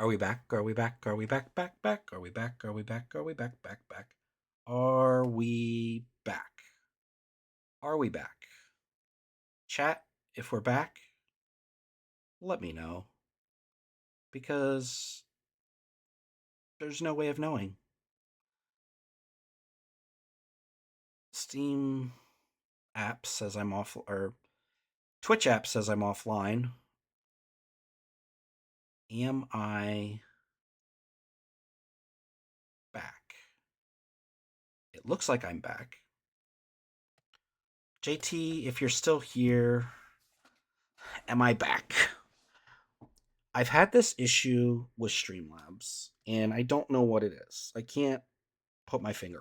Are we back? Are we back? Are we back? Back, back? Are we back? Are we back? Are we back? Back, back? Are we back? Are we back? Chat, if we're back, let me know because there's no way of knowing. Steam app says I'm off, or Twitch app says I'm offline. Am I back? It looks like I'm back. JT, if you're still here, am I back? I've had this issue with Streamlabs, and I don't know what it is. I can't put my finger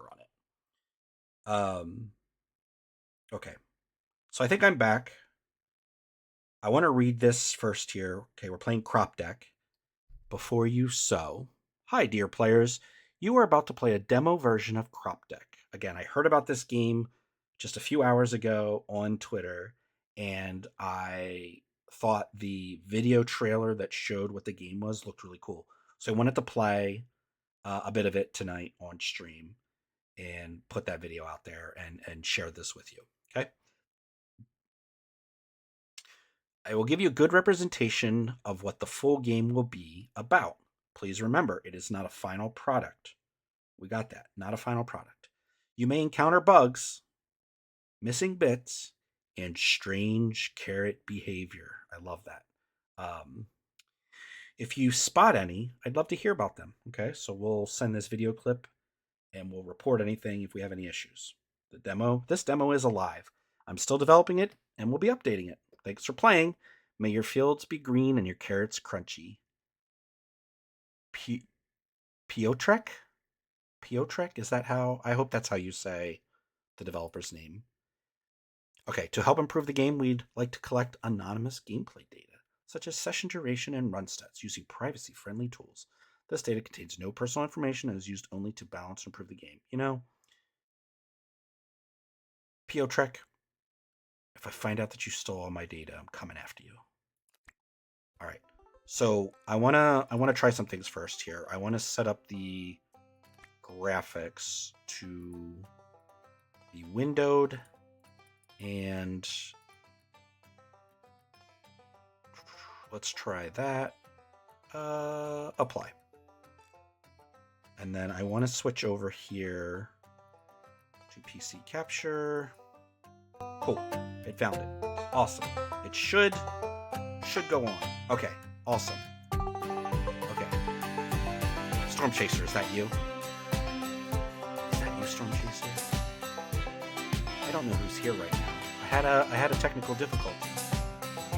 on it. Okay. So I think I'm back. I want to read this first here. Okay, we're playing Cropdeck. Before you sow. Hi, dear players. You are about to play a demo version of Cropdeck. Again, I heard about this game just a few hours ago on Twitter, and I thought the video trailer that showed what the game was looked really cool. So I wanted to play a bit of it tonight on stream and put that video out there and share this with you. Okay. I will give you a good representation of what the full game will be about. Please remember, it is not a final product. We got that. Not a final product. You may encounter bugs, missing bits, and strange carrot behavior. I love that. Um, if you spot any, I'd love to hear about them. Okay, so we'll send this video clip and we'll report anything if we have any issues. This demo is alive. I'm still developing it and we'll be updating it. Thanks for playing. May your fields be green and your carrots crunchy. P- Piotrek? Piotrek? Is that how? I hope that's how you say the developer's name. Okay, to help improve the game, we'd like to collect anonymous gameplay data, such as session duration and run stats, using privacy friendly tools. This data contains no personal information and is used only to balance and improve the game. You know, Piotrek, if I find out that you stole all my data, I'm coming after you. All right. So I wanna try some things first here. I wanna set up the graphics to be windowed and let's try that. Apply. And then I want to switch over here to PC capture. Cool. It found it. Awesome. It should go on. Okay. Awesome. Okay. Storm Chaser, is that you? Is that you, Storm Chaser? I don't know who's here right now. I had a technical difficulty. I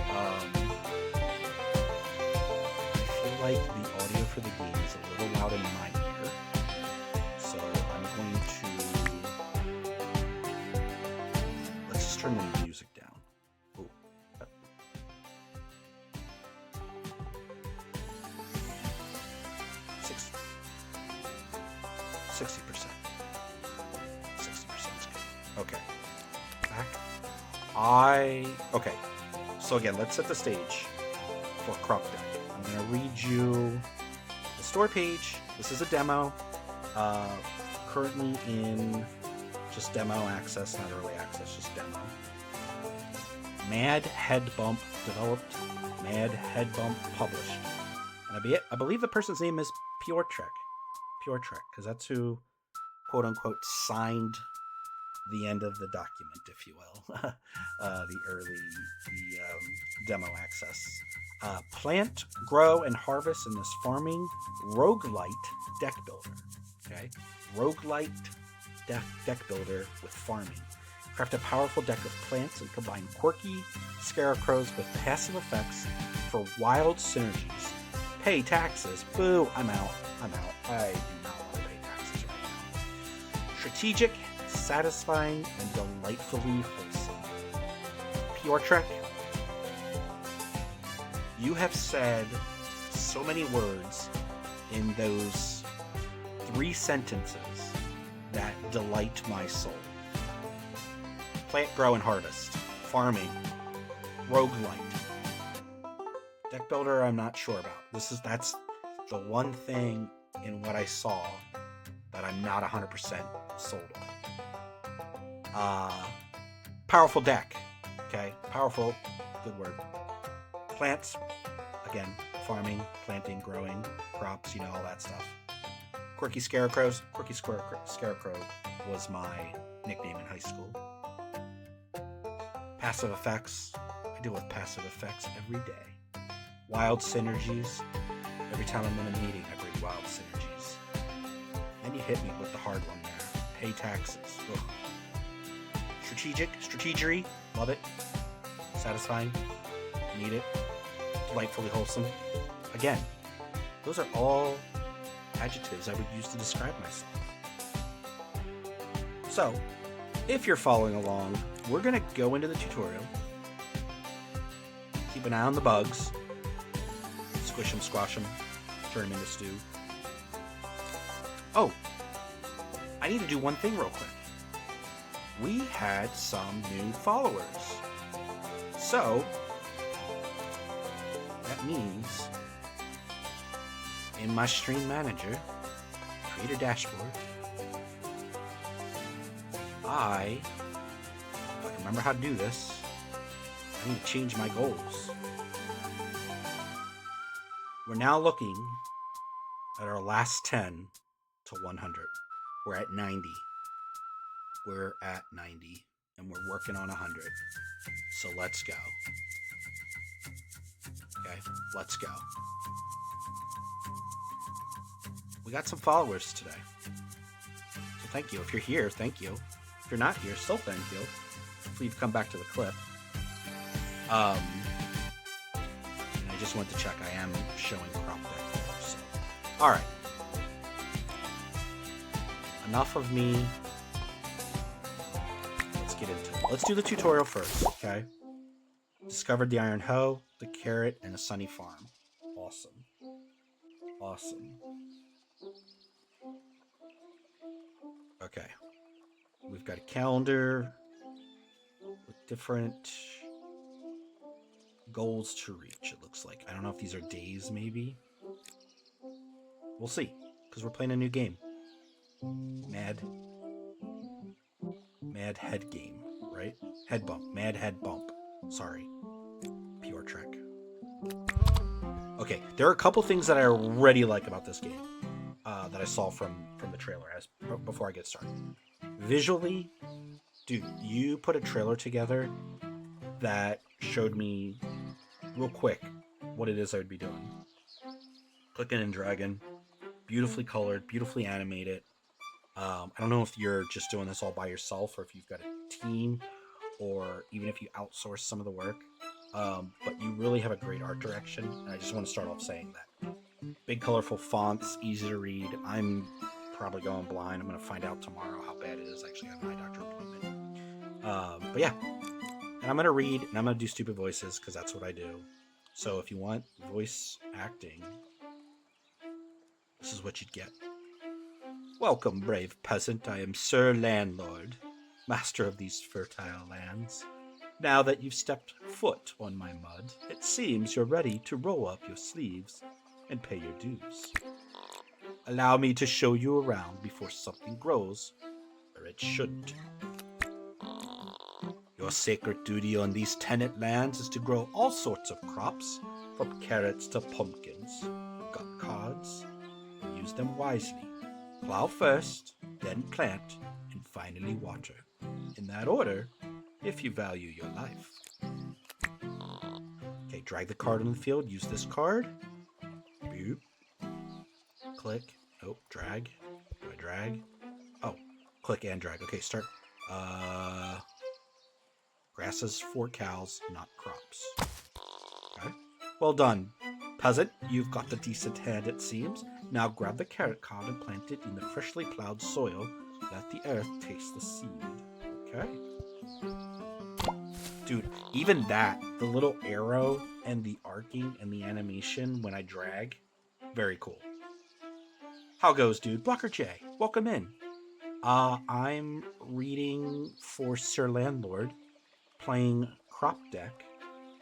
feel like the audio for the game is a little loud in my ear, so I'm going to let's just turn the music down. Ooh. 60%. 60% is good. Okay. Back. Okay. So again, let's set the stage for Cropdeck. I'm going to read you the store page. This is a demo. Currently in just demo access, not early access, just demo. Mad Head Bump developed, Mad Head Bump published. And I believe the person's name is Piotrek. Piotrek, because that's who, quote unquote, signed the end of the document, if you will, the demo access. Plant, grow, and harvest in this farming roguelite deck builder. Okay, roguelite deck builder with farming. Craft a powerful deck of plants and combine quirky scarecrows with passive effects for wild synergies. Pay taxes. Boo! I'm out. I do not want to pay taxes right now. Strategic, satisfying, and delightfully wholesome. Piotrek, you have said so many words in those 3 sentences that delight my soul. Plant, grow, and harvest. Farming. Roguelite. Deck builder, I'm not sure about. the one thing in what I saw that I'm not 100% sold on. Powerful deck. Okay, powerful, good word. Plants, again, farming, planting, growing, crops, all that stuff. Quirky scarecrows. Quirky scarecrow was my nickname in high school. Passive effects. I deal with passive effects every day. Wild synergies. Every time I'm in a meeting, I bring wild synergies. Then you hit me with the hard one there. Pay taxes. Ugh. Strategery. Love it. Satisfying. Need it. Delightfully wholesome. Again, those are all adjectives I would use to describe myself. So, if you're following along, we're going to go into the tutorial. Keep an eye on the bugs. Squish them, squash them, turn them into stew. Oh, I need to do one thing real quick. We had some new followers. So, that means in my stream manager, creator dashboard, if I remember how to do this, I need to change my goals. We're now looking at our last 10 to 100. We're at 90. We're at 90, and we're working on 100. So let's go. Okay, let's go. We got some followers today. So thank you. If you're here, thank you. If you're not here, still thank you. Hopefully you've come back to the clip. And I just want to check. I am showing Cropdeck there. So. All right. Enough of me. Let's get into it. Let's do the tutorial first, okay? Discovered the iron hoe, the carrot, and a sunny farm. Awesome. Awesome. Okay. We've got a calendar with different goals to reach, it looks like. I don't know if these are days, maybe. We'll see, because we're playing a new game. Mad head game, right? Head bump. Mad head bump. Sorry. Pure Trek. Okay, there are a couple things that I already like about this game that I saw from the trailer before I get started. Visually, dude, you put a trailer together that showed me real quick what it is I would be doing. Clicking and dragging. Beautifully colored, beautifully animated. I don't know if you're just doing this all by yourself or if you've got a team or even if you outsource some of the work. But you really have a great art direction. And I just want to start off saying that. Big colorful fonts, easy to read. I'm probably going blind. I'm going to find out tomorrow how bad it is. I actually have an eye doctor appointment. But yeah. And I'm going to read and I'm going to do stupid voices because that's what I do. So if you want voice acting, this is what you'd get. Welcome, brave peasant. I am Sir Landlord, master of these fertile lands. Now that you've stepped foot on my mud, it seems you're ready to roll up your sleeves and pay your dues. Allow me to show you around before something grows where it shouldn't. Your sacred duty on these tenant lands is to grow all sorts of crops, from carrots to pumpkins. Got cards? Use them wisely. Plow first, then plant, and finally water. In that order, if you value your life. Okay, drag the card on the field. Use this card. Boop. Click. Oh, drag. Do I drag? Oh, click and drag. Okay, start. Grasses for cows, not crops. Okay. Well done. Peasant, you've got a decent hand, it seems. Now grab the carrot card and plant it in the freshly plowed soil. Let the earth taste the seed. Okay. Dude, even that, the little arrow and the arcing and the animation when I drag, very cool. How goes, dude? Blocker J, welcome in. I'm reading for Sir Landlord, playing Cropdeck,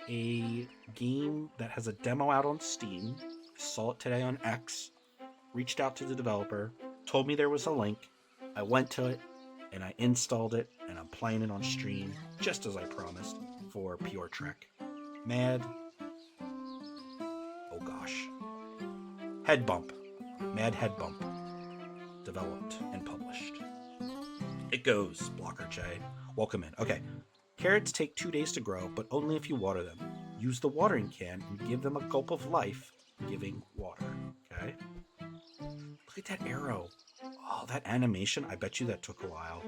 a game that has a demo out on Steam. Saw it today on X, reached out to the developer, told me there was a link. I went to it and I installed it, and I'm playing it on stream just as I promised for Pure Trek. Mad. Oh gosh. Head Bump. Mad Head Bump. Developed and published. It goes, Blocker J. Welcome in. Okay. Carrots take 2 days to grow, but only if you water them. Use the watering can and give them a gulp of life, giving water. Okay? Look at that arrow. Oh, that animation. I bet you that took a while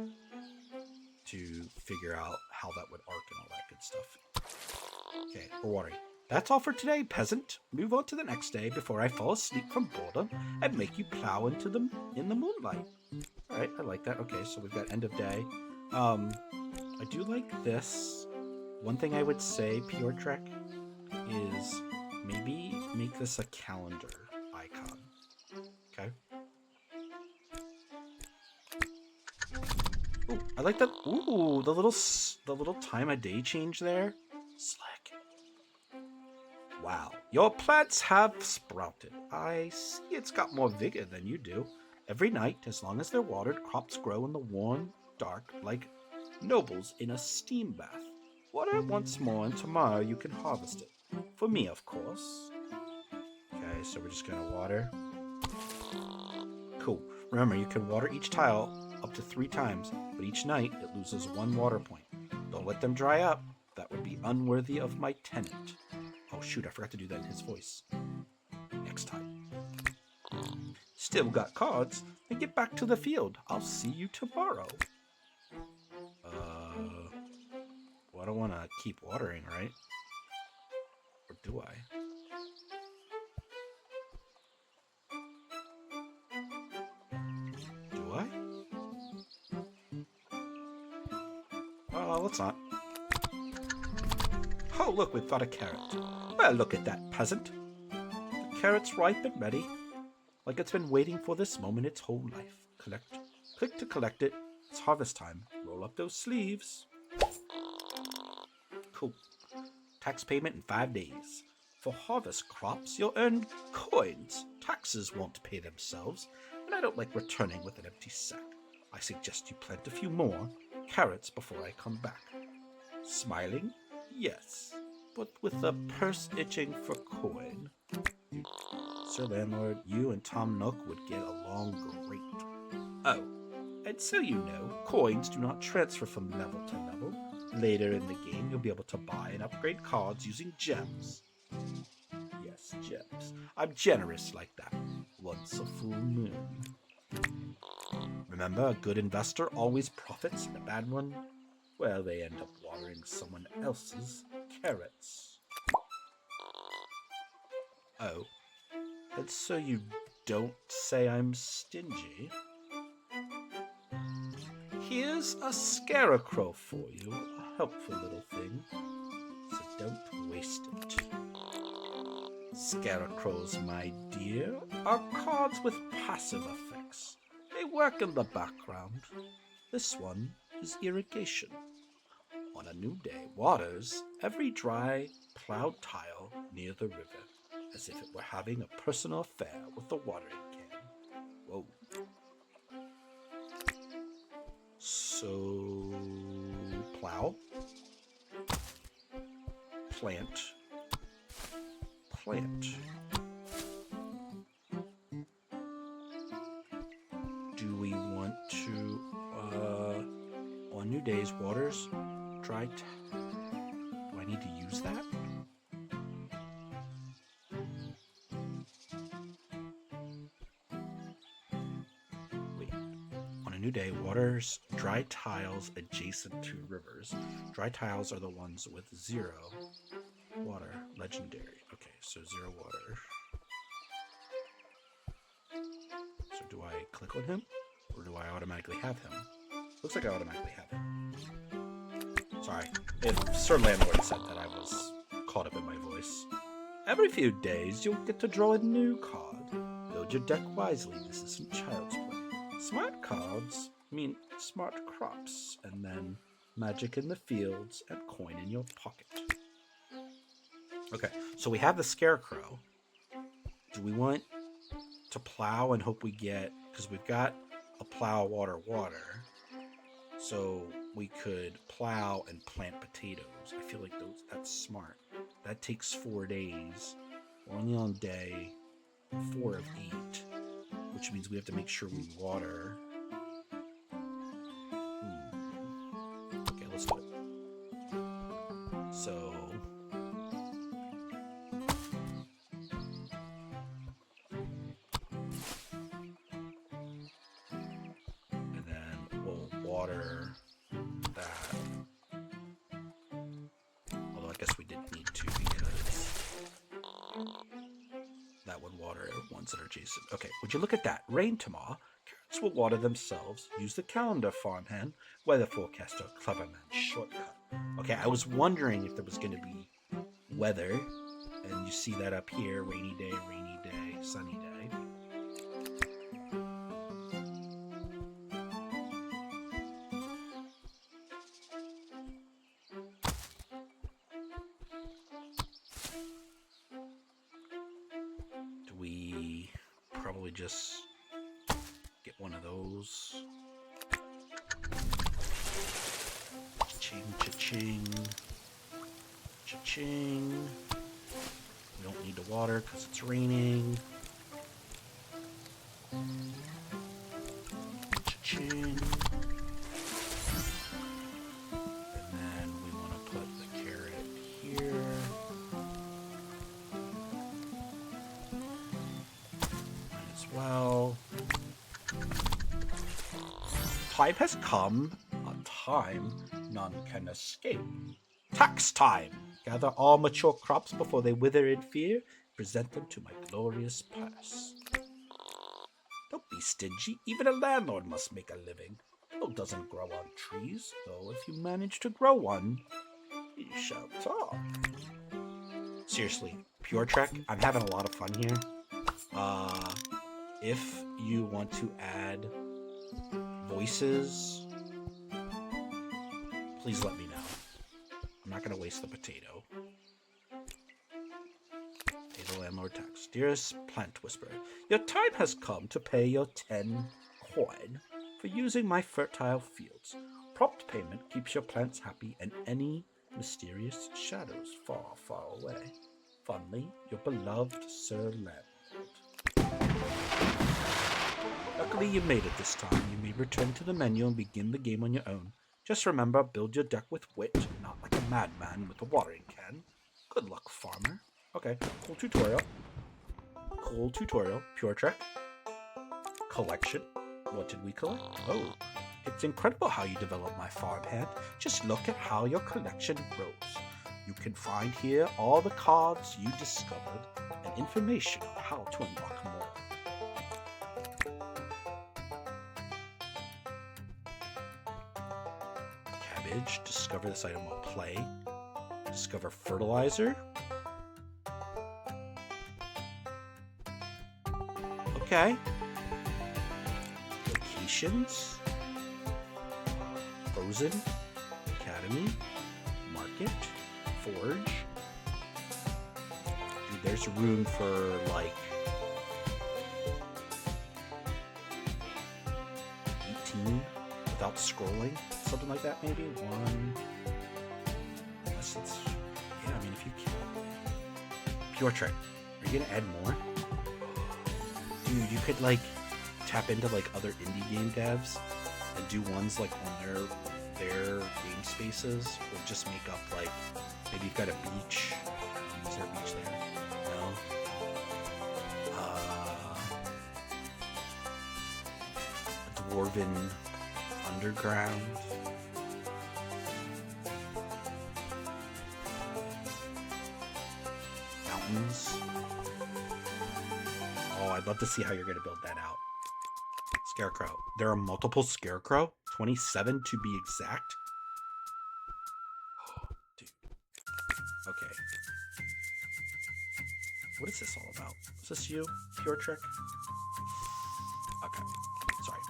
to figure out how that would arc and all that good stuff. Okay, we're watering. That's all for today, peasant. Move on to the next day before I fall asleep from boredom and make you plow in the moonlight. All right, I like that. Okay, so we've got end of day. I do like this. One thing I would say, Pure Trek, is maybe make this a calendar icon. Okay. Ooh, I like that. Ooh, the little time of day change there. Slick. Wow, your plants have sprouted. I see it's got more vigor than you do. Every night, as long as they're watered, crops grow in the warm dark like nobles in a steam bath. Water it once more, and tomorrow you can harvest it. For me, of course. Okay, so we're just gonna water. Cool. Remember, you can water each tile up to 3 times, but each night it loses 1 water point. Don't let them dry up. That would be unworthy of my tenant. Oh shoot, I forgot to do that in his voice. Next time. Still got cards? Then get back to the field. I'll see you tomorrow. Well, I don't want to keep watering, right? Or do I? Do I? Let's not. Oh, look, we've got a carrot. Well, look at that, peasant. The carrot's ripe and ready. Like it's been waiting for this moment its whole life. Click to collect it. It's harvest time. Roll up those sleeves. Cool. Tax payment in 5 days. For harvest crops, you'll earn coins. Taxes won't pay themselves, and I don't like returning with an empty sack. I suggest you plant a few more carrots before I come back. Smiling? Yes, but with the purse itching for coin. Sir Landlord, you and Tom Nook would get along great. Oh, and so you know, coins do not transfer from level to level. Later in the game, you'll be able to buy and upgrade cards using gems. Yes, gems. I'm generous like that. Once a full moon. Remember, a good investor always profits, and a bad one, well, they end up watering someone else's carrots. Oh, and so you don't say I'm stingy? Here's a scarecrow for you, a helpful little thing, so don't waste it. Scarecrows, my dear, are cards with passive effects. They work in the background. This one is irrigation. On a new day, waters every dry, plowed tile near the river, as if it were having a personal affair with the watering can. Whoa. So, plow, plant, plant. Do we want to, on new days, waters, dry do I need to use that? Wait. On a new day, waters dry tiles adjacent to rivers. Dry tiles are the ones with 0 water. Legendary. Okay, so 0 water. So do I click on him? Or do I automatically have him? Looks like I automatically have him. Sorry. If Sir Landlord said that, I was caught up in my voice. Every few days, you'll get to draw a new card. Build your deck wisely. This isn't child's play. Smart cards mean smart crops, and then magic in the fields and coin in your pocket. Okay, so we have the scarecrow. Do we want to plow and hope we get, because we've got a plow, water, water. So we could plow and plant potatoes. I feel like that's smart. That takes 4 days. We're only on day 4 of 8, which means we have to make sure we water. Okay, let's do it. So and then we'll water that. Although I guess we didn't need to because that would water ones that are adjacent. Okay, would you look at that? Rain tomorrow. Carrots will water themselves. Use the calendar, farmhand. Weather forecaster, clever man, shortcut. Okay, I was wondering if there was going to be weather, and you see that up here: rainy day, sunny day. Do we probably just get one of those? Cha-ching, cha-ching, cha-ching. We don't need to water because it's raining. Cha-ching. And then we want to put the carrot here. Might as well. Time has come, a time none can escape. Tax time! Gather all mature crops before they wither in fear. Present them to my glorious purse. Don't be stingy. Even a landlord must make a living. Gold doesn't grow on trees, though if you manage to grow one, you shall talk. Seriously, Pure Trek, I'm having a lot of fun here. If you want to add voices, please let me know. I'm not going to waste the potato. Pay the landlord tax. Dearest plant whisperer, your time has come to pay your 10 coin for using my fertile fields. Prompt payment keeps your plants happy and any mysterious shadows far, far away. Fondly, your beloved Sir Landlord. Luckily you made it this time. You may return to the menu and begin the game on your own. Just remember, build your deck with wit, not like a madman with a watering can. Good luck, farmer. Okay, cool tutorial. Cool tutorial. Pure Trek. Collection. What did we collect? Oh, it's incredible how you develop my farmhand. Just look at how your collection grows. You can find here all the cards you discovered and information on how to unlock more. Cabbage. Discover this item while play. Discover fertilizer. Okay. Locations. Frozen. Academy. Market. Forge. Dude, there's room for like 18 without scrolling. Something like that, maybe. One. Unless it's, yeah, I mean, if you can. Pure Trek. Are you gonna add more? Dude, you could like tap into like other indie game devs and do ones like on their game spaces, or just make up like maybe you've got a beach. Is there a beach there? No. A dwarven underground. Mountains. Oh, I'd love to see how you're going to build that out. Scarecrow. There are multiple Scarecrow? 27 to be exact? Oh, dude. Okay. What is this all about? Is this you, Pure Trek? Okay. Sorry.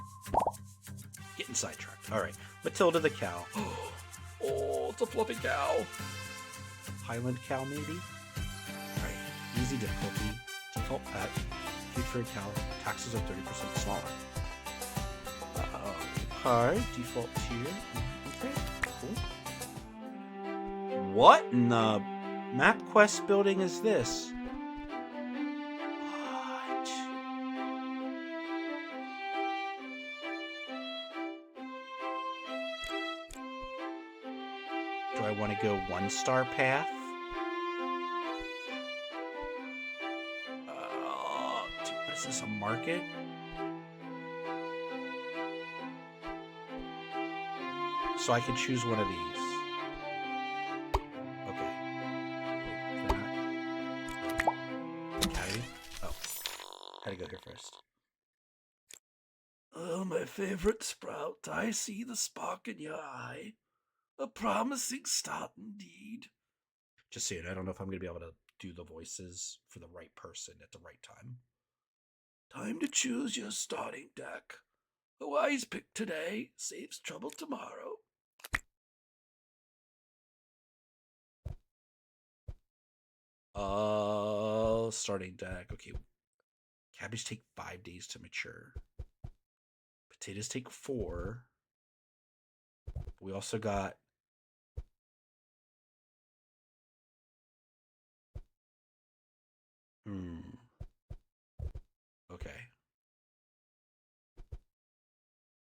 Getting sidetracked. Alright. Matilda the cow. Oh, it's a fluffy cow. Highland cow, maybe? Alright. Easy difficulty. default pet. Feed for a cow. Taxes are 30% smaller. Okay, default tier. Okay, cool. What in the map quest building is this? What? Do I want to go 1-star path? What is this, a market? So I can choose one of these. Okay. Wait, Academy? Oh. Had to go here first. Oh, my favorite sprout, I see the spark in your eye. A promising start indeed. Just saying, I don't know if I'm going to be able to do the voices for the right person at the right time. Time to choose your starting deck. A wise pick today saves trouble tomorrow. Starting deck. Okay. Cabbage take 5 days to mature. Potatoes take 4. We also got Okay.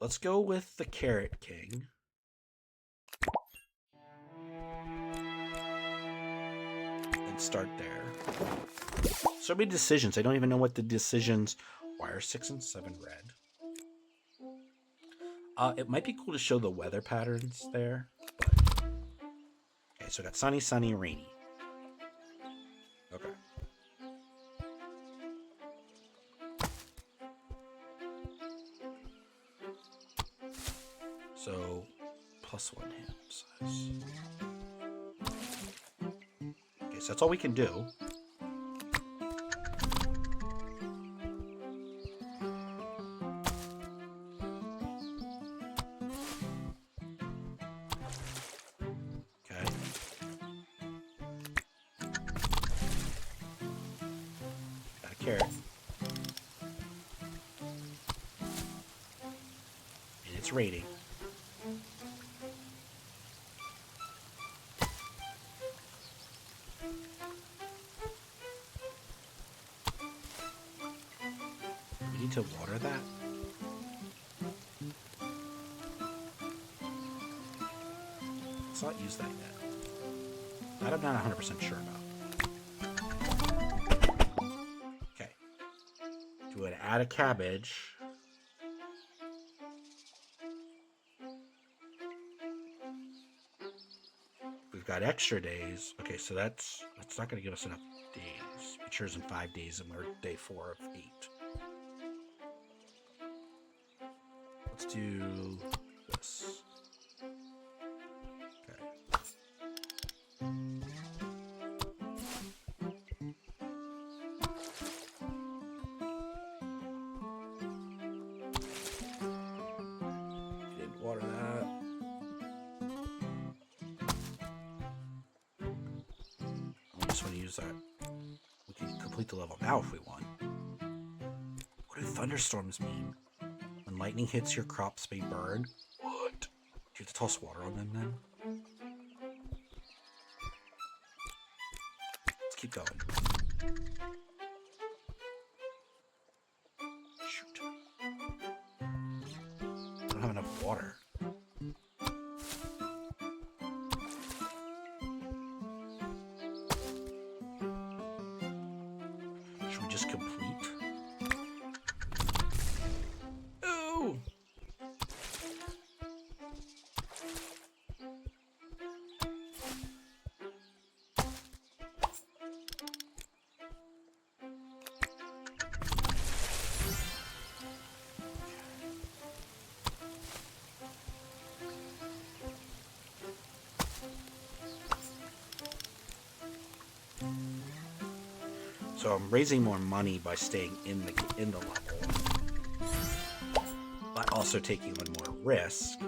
Let's go with the Carrot King. And start there. So many decisions. I don't even know what the decisions. Why are 6 and 7 red? It might be cool to show the weather patterns there. But... Okay, so we got sunny, sunny, rainy. Okay. So, +1 hand size. Okay, so that's all we can do. Okay. Got a carrot. And it's raining. We need to water that. Let's not use that yet. That I'm not 100% sure about. Okay. Do it. Add a cabbage. We've got extra days. Okay, so that's not going to give us enough days. Matures in 5 days, and we're day 4 of 8. Let's do this. Okay. Didn't water that. We just want to use that. We can complete the level now if we want. What do thunderstorms mean? When lightning hits, your crops may burn. What? Do you have to toss water on them then? Let's keep going. Shoot. I don't have enough water. Should we just complete? Ooh! So I'm raising more money by staying in the level, but also taking on more risk.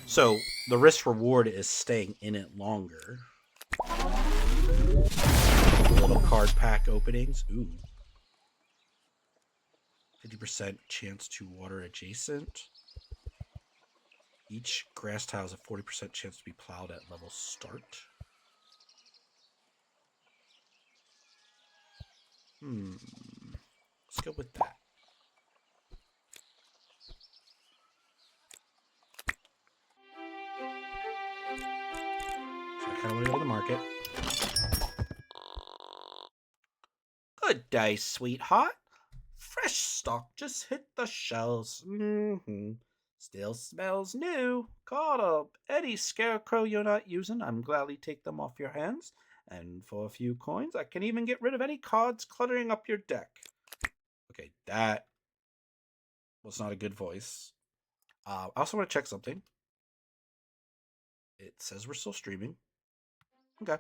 So the risk reward is staying in it longer. Little card pack openings. Ooh. 50% chance to water adjacent. Each grass tile has a 40% chance to be plowed at level start. Let's go with that. So I kind of want to go to the market. Good day, sweetheart. Fresh stock just hit the shelves. Still smells new. Caught up any scarecrow you're not using, I'm gladly take them off your hands. And for a few coins, I can even get rid of any cards cluttering up your deck. Okay, that was not a good voice. I also want to check something. It says we're still streaming. Okay.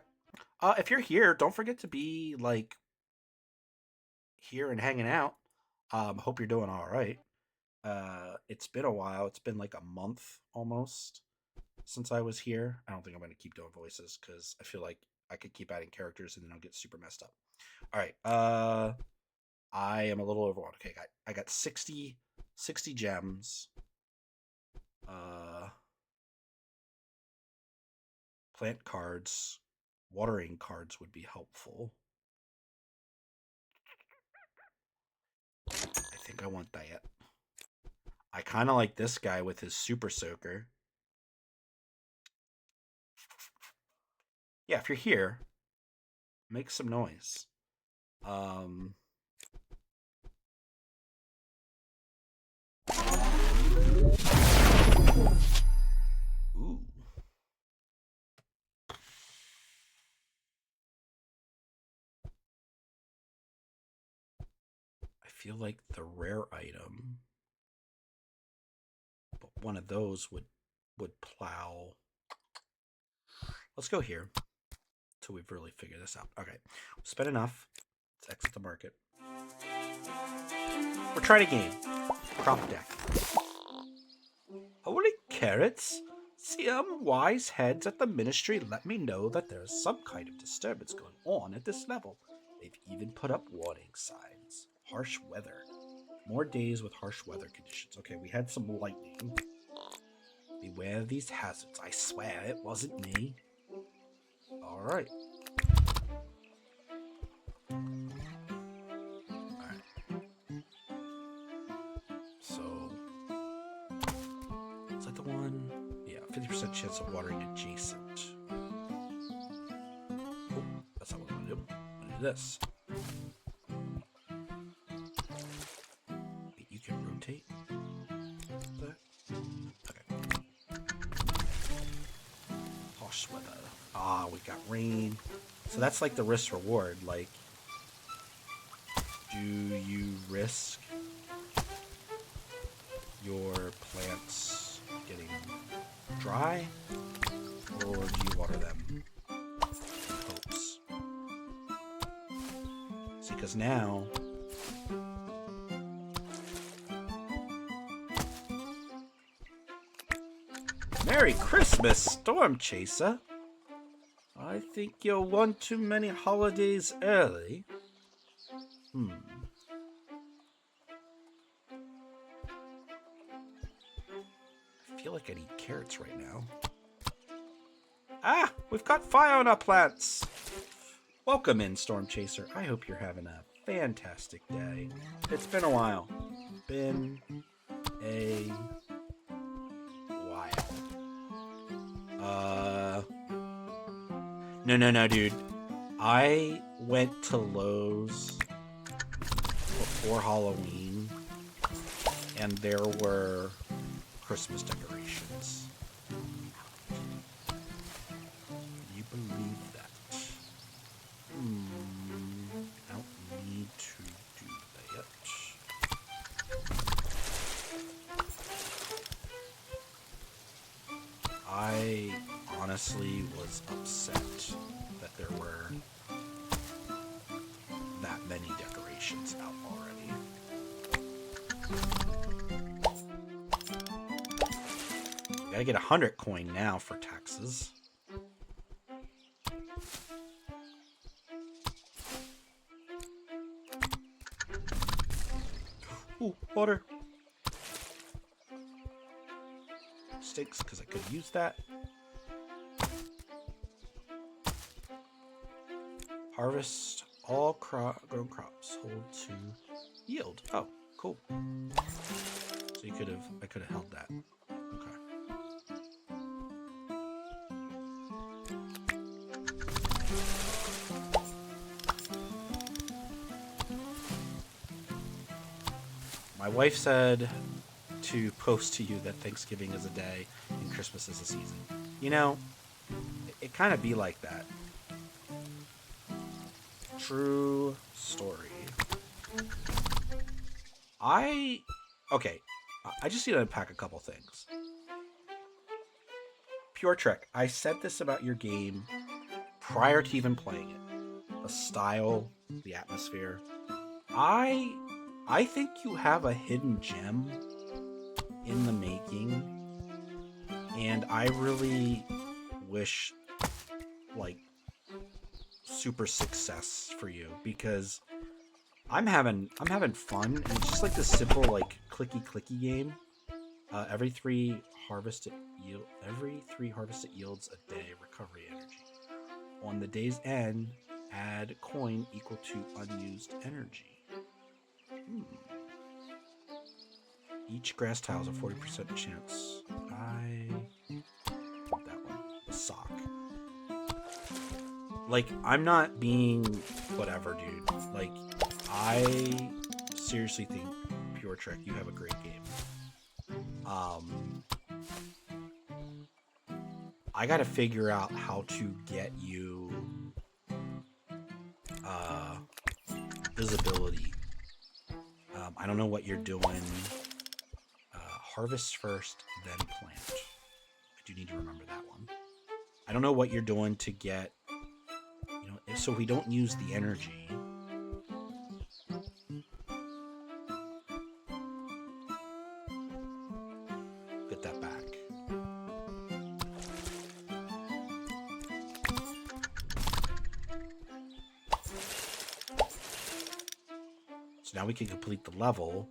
If you're here, don't forget to be like here and hanging out. Hope you're doing all right. It's been a while. It's been like a month almost since I was here. I don't think I'm going to keep doing voices because I feel like I could keep adding characters and then I'll get super messed up. All right. I am a little overwhelmed. Okay, I got 60 gems. Plant cards, watering cards would be helpful. I think I want that. I kind of like this guy with his super soaker. Yeah, if you're here, make some noise. Ooh. I feel like the rare item, but one of those would plow. Let's go here until we've really figured this out. Okay, we've spent enough. Let's exit the market. We're trying a game. Cropdeck. Holy carrots! Some wise heads at the ministry let me know that there's some kind of disturbance going on at this level. They've even put up warning signs. Harsh weather. More days with harsh weather conditions. Okay, we had some lightning. Beware of these hazards. I swear it wasn't me. Alright. Alright. So, is that the one? Yeah, 50% chance of watering adjacent. Oh, that's not what I want to do. I want to do this. Wait, you can rotate that? Okay. Harsh weather. Ah, we got rain. So that's like the risk reward. Like, do you risk your plants getting dry, or do you water them in hopes? See, because now Merry Christmas, Storm Chaser. I think you're one too many holidays early. I feel like I need carrots right now. Ah, we've got fire on our plants. Welcome in, Storm Chaser. I hope you're having a fantastic day. It's been a while. Been a while. No, dude. I went to Lowe's before Halloween, and there were Christmas decorations. Can you believe that? I don't need to do that. I honestly was upset that there were that many decorations out already. I I get 100 coin now for taxes. Ooh, water. Sticks, because I could use that. Harvest all grown crops. Hold to yield. Oh, cool. So I could have held that. Okay. My wife said to post to you that Thanksgiving is a day and Christmas is a season. You know, it kind of be like that. True story. Okay. I just need to unpack a couple things. Pure Trek, I said this about your game prior to even playing it. The style, the atmosphere. I I think you have a hidden gem in the making, and I really wish like super success for you because I'm having fun, and it's just like this simple like clicky game. Every three harvested yields a day recovery energy. On the day's end, add coin equal to unused energy. Hmm. Each grass tile has a 40% chance. I want that one. The sock. Like, I'm not being whatever, dude. Like, I seriously think Pure Trek, you have a great game. I gotta figure out how to get you visibility. I don't know what you're doing. Harvest first, then plant. I do need to remember that one. I don't know what you're doing to get, so we don't use the energy. Get that back. So now we can complete the level,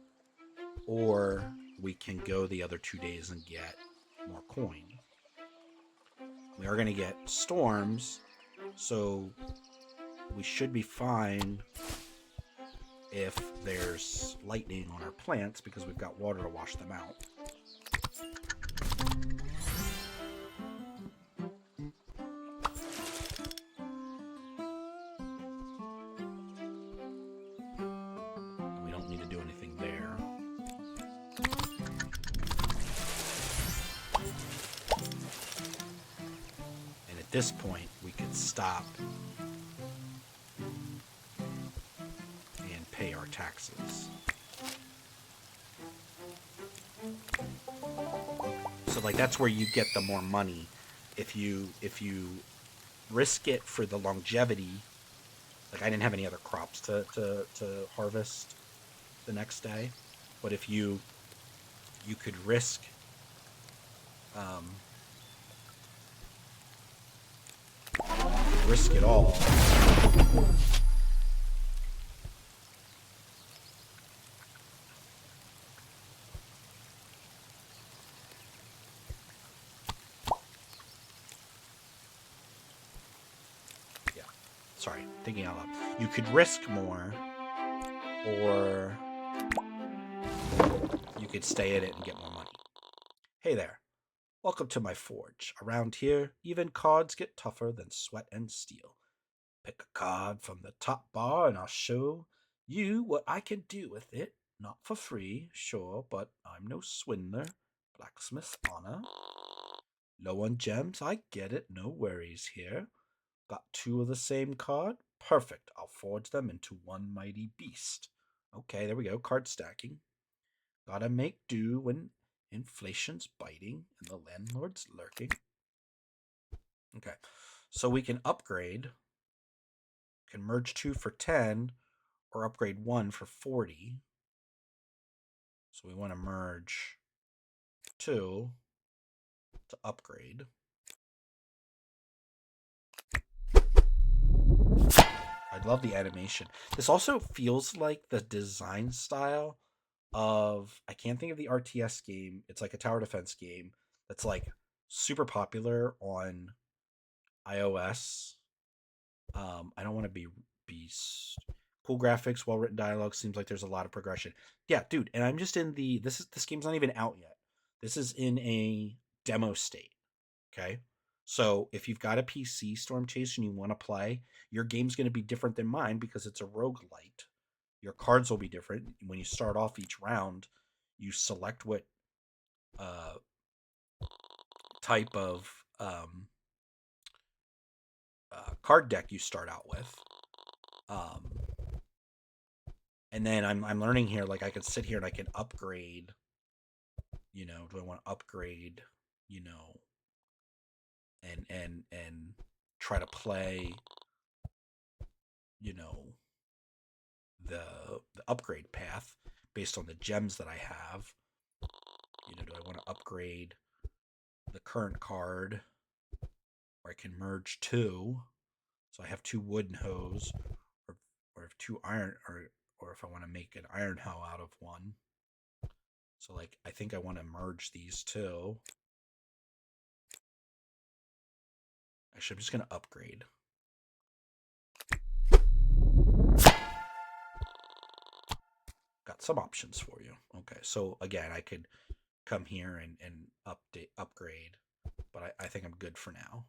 or we can go the other 2 days and get more coin. We are going to get storms, so we should be fine if there's lightning on our plants because we've got water to wash them out. We don't need to do anything there. And at this point, we could stop and pay our taxes. So like that's where you get the more money. If you risk it for the longevity, like I didn't have any other crops to harvest the next day, but if you could risk risk it all. Yeah, sorry, thinking out loud. You could risk more, or you could stay in it and get more money. Hey there. Welcome to my forge. Around here, even cards get tougher than sweat and steel. Pick a card from the top bar and I'll show you what I can do with it. Not for free, sure, but I'm no swindler. Blacksmith's honor. Low on gems, I get it, no worries here. Got two of the same card? Perfect, I'll forge them into one mighty beast. Okay, there we go, card stacking. Gotta make do when inflation's biting and the landlord's lurking. Okay, so we can upgrade. Can merge 2 for 10 or upgrade 1 for 40. So we want to merge 2 to upgrade. I love the animation. This also feels like the design style of, I can't think of the RTS game. It's like a tower defense game that's like super popular on iOS. I don't want to be cool graphics, well written dialogue. Seems like there's a lot of progression. Yeah, dude. And I'm just in the this game's not even out yet. This is in a demo state. Okay. So if you've got a PC Storm Chase and you want to play, your game's going to be different than mine because it's a roguelite. Your cards will be different. When you start off each round, you select what uh, type of card deck you start out with. Um, and then I'm learning here, like I can sit here and I can upgrade. Do I want to upgrade? You know, and try to play. You know, the upgrade path based on the gems that I have. Do I want to upgrade the current card, or I can merge two? So I have two wooden hoes, or if two iron, or if I want to make an iron hoe out of one. So like I think I want to merge these two. Actually, I'm just gonna upgrade. Got some options for you. Okay, so again, I could come here and upgrade, but I think I'm good for now.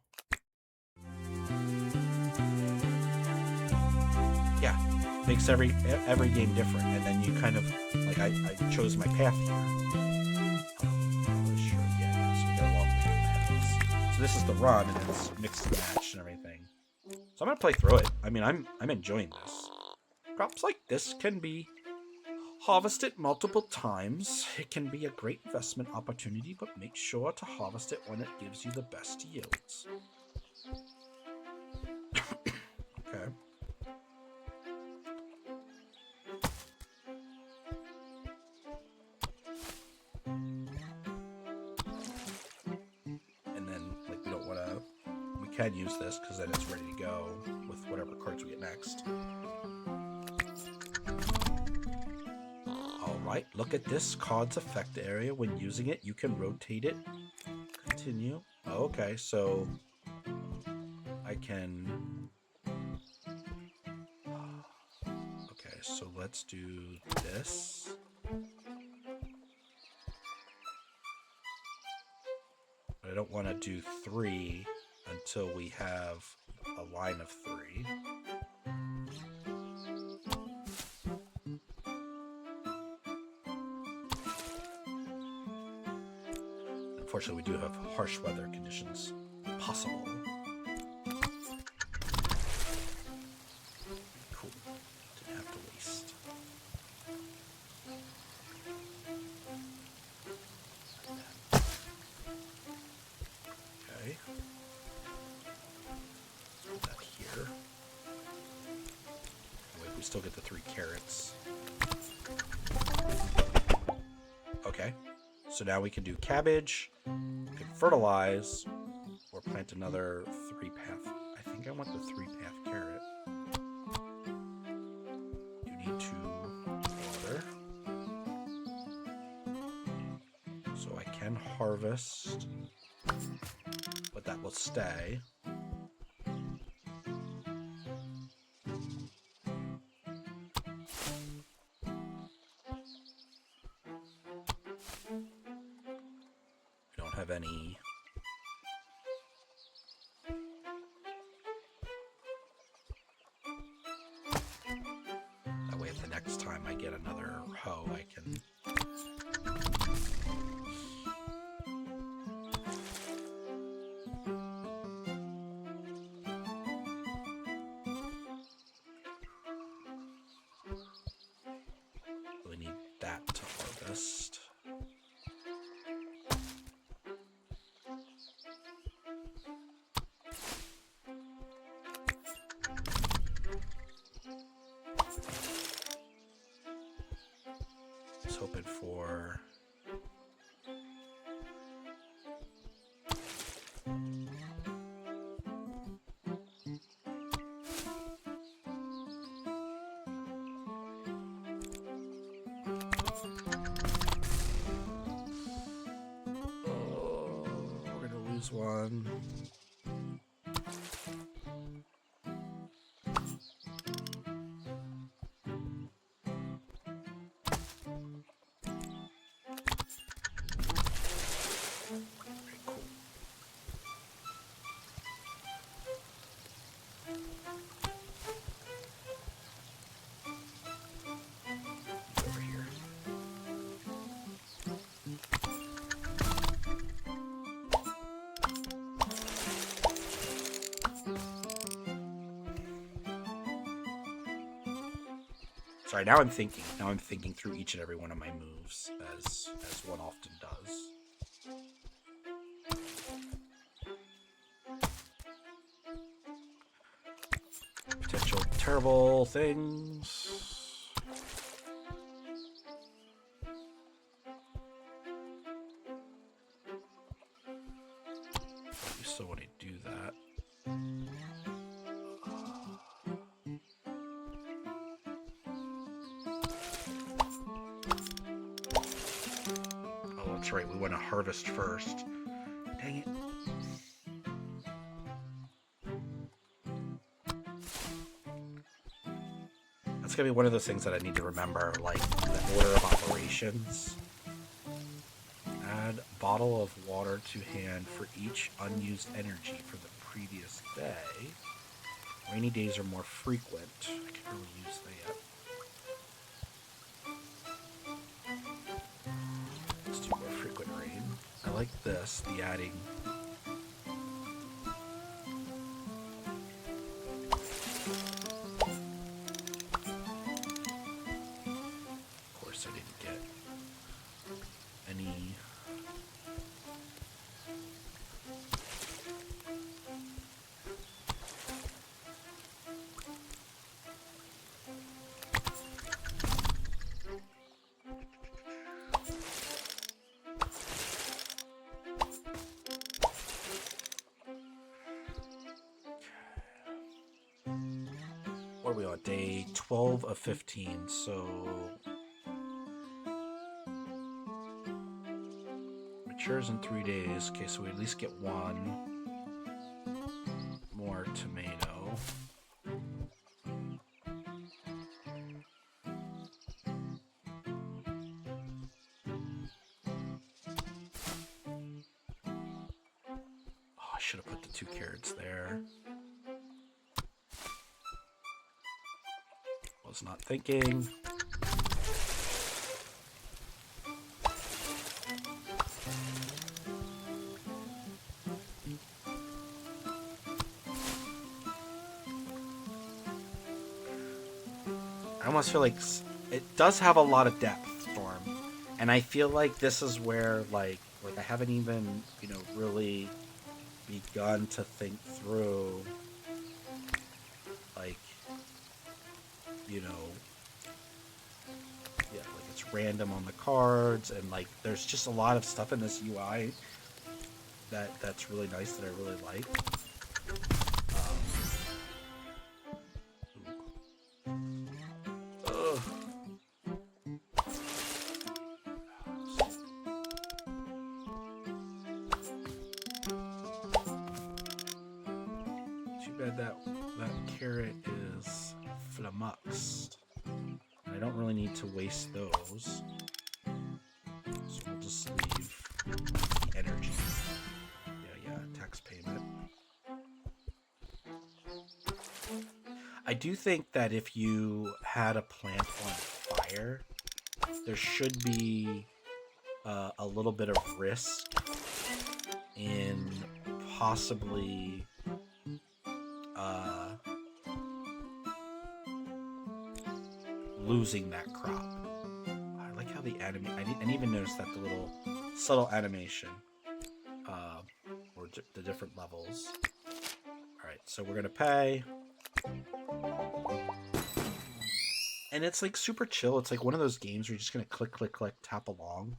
Yeah, makes every game different, and then you kind of like I chose my path here. Sure, yeah. So we got a long path ahead of us. So this is the run, and it's mixed and match and everything. So I'm gonna play through it. I mean, I'm enjoying this. Crops like this can be harvested multiple times. It can be a great investment opportunity, but make sure to harvest it when it gives you the best yields. Okay. And then, like, we can use this because then it's ready to go with whatever cards we get next. Alright, look at this card's effect area. When using it, you can rotate it. Continue. Okay, so I can... Okay, so let's do this. But I don't want to do 3 until we have a line of 3. Unfortunately, we do have harsh weather conditions possible. Cool. Didn't have to waste. Okay. Put that here. Wait, we still get the 3 carrots. Okay. So now we can do cabbage, we can fertilize, or plant another 3-path. I think I want the 3-path carrot. You need to water. So I can harvest, but that will stay. We don't have any. That way, if the next time I get another hoe, I can. Really need that to harvest. I was hoping for use one. Sorry, now I'm thinking. Now I'm thinking through each and every one of my moves, as one often does. Potential terrible things. You still want to do that. Oh, that's right. We want to harvest first. Dang it. That's going to be one of those things that I need to remember, like the order of operations. Add a bottle of water to hand for each unused energy for the previous day. Rainy days are more frequent. I can really use that. Let's do more frequent rain. I like this, the adding. Of course, I didn't get any. What are we on? Day 12 of 15, so matures in 3 days. Okay, so we at least get one more tomato. Oh, I should have put the 2 carrots there. Was not thinking. I almost feel like it does have a lot of depth, Storm, and I feel like this is where like I haven't even really begun to think through like yeah, like it's random on the cards, and like there's just a lot of stuff in this UI that's really nice that I really like. Too bad that carrot is flummoxed. I don't really need to waste those. So we'll just leave the energy. Yeah, tax payment. I do think that if you had a plant on fire, there should be a little bit of risk in possibly losing that crop. I like how the I didn't even notice that the little subtle animation or the different levels. All right, so we're gonna pay, and it's like super chill. It's like one of those games where you're just gonna click, click, click, tap along.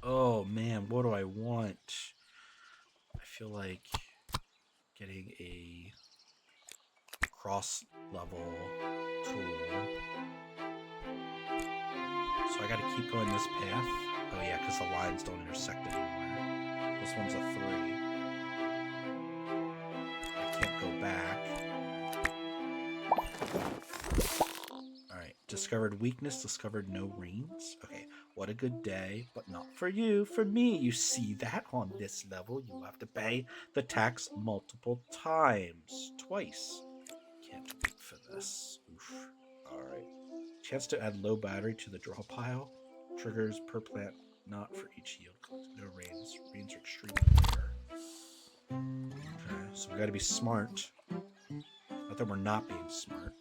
Oh man, what do I want? I feel like getting a cross-level tool. So I gotta keep going this path. Oh yeah, because the lines don't intersect anymore. This one's a 3. I can't go back. Alright, discovered weakness, discovered no rains. Okay, what a good day, but not for you, for me. You see that on this level, you have to pay the tax multiple times. Twice. Can't wait for this. Oof. Alright. Chance to add low battery to the draw pile. Triggers per plant, not for each yield. No rains. Rains are extremely rare. Okay, so we gotta be smart. Not that we're not being smart.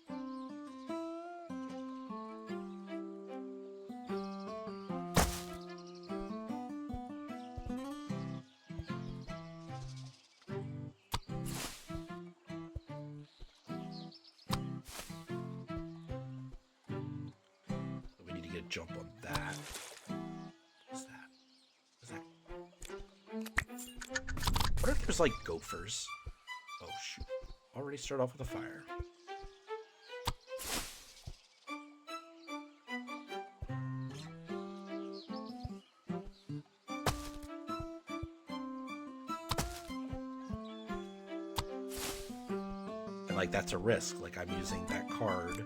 We need to get a jump on that. What's that? What's that? What if there's like gophers? Oh shoot. Already start off with a fire. And like that's a risk. Like I'm using that card.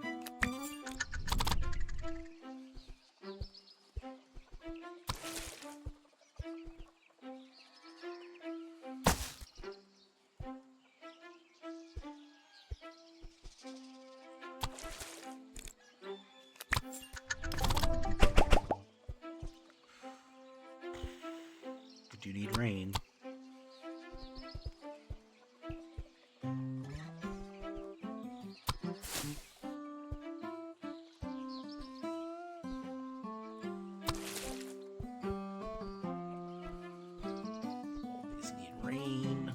We do need rain. Always need rain.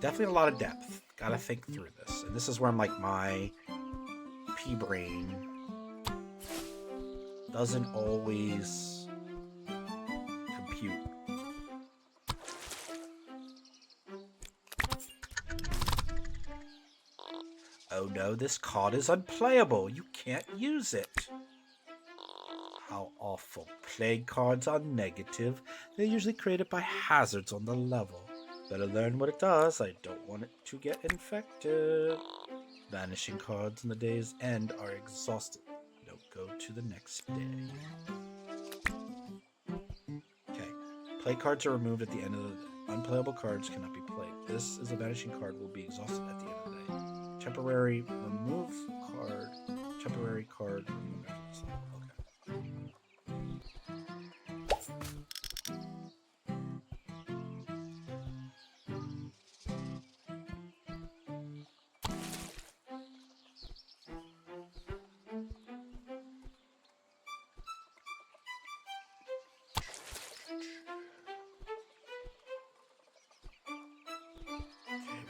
Definitely a lot of depth. Gotta think through this. And this is where I'm like, my pea brain doesn't always compute. Oh no, this card is unplayable. You can't use it. How awful. Plague cards are negative. They're usually created by hazards on the level. Better learn what it does. I don't want it to get infected. Vanishing cards in the day's end are exhausted. No, go to the next day. Okay. Play cards are removed at the end of the day. Unplayable cards cannot be played. This is a vanishing card will be exhausted at the end of the day. Temporary remove card. Temporary card remove after this level.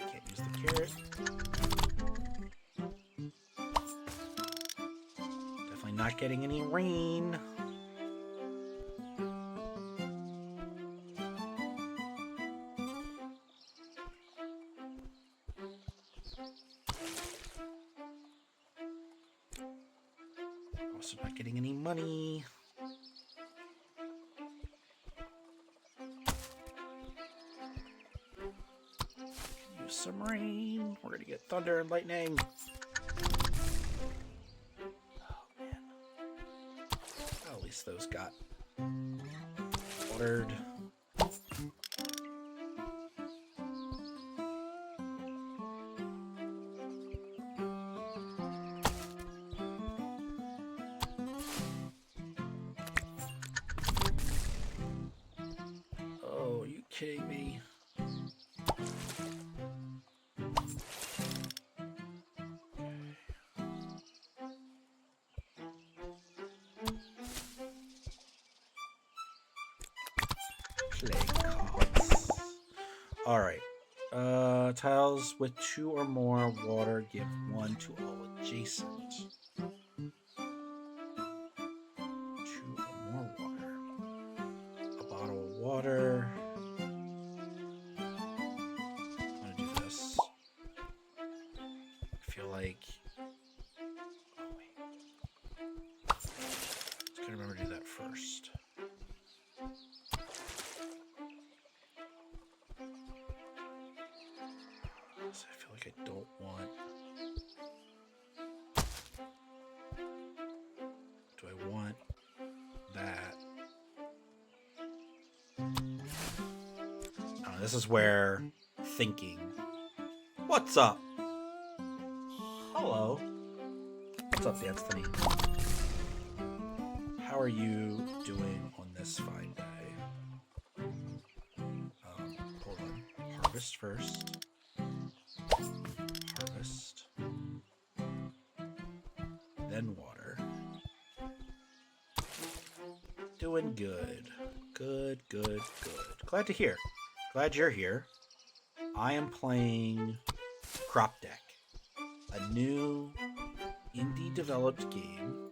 Okay. Definitely not getting any rain. Also not getting any money. Use some rain. We're gonna get thunder and lightning. Well, at least those got watered. Oh, are you kidding me? Play cards. Alright. Tiles with 2 or more water give 1 to all adjacent. 2 or more water. A bottle of water. I'm gonna do this. I feel like... Oh, wait. Just gotta remember to do that first. I feel like I don't want... Do I want that? Oh, this is where thinking. What's up? Hello. What's up, Anthony? How are you doing on this fine day? Hold on. Harvest first. Harvest. Then water. Doing good. Good. Glad to hear. Glad you're here. I am playing Cropdeck, a new indie developed game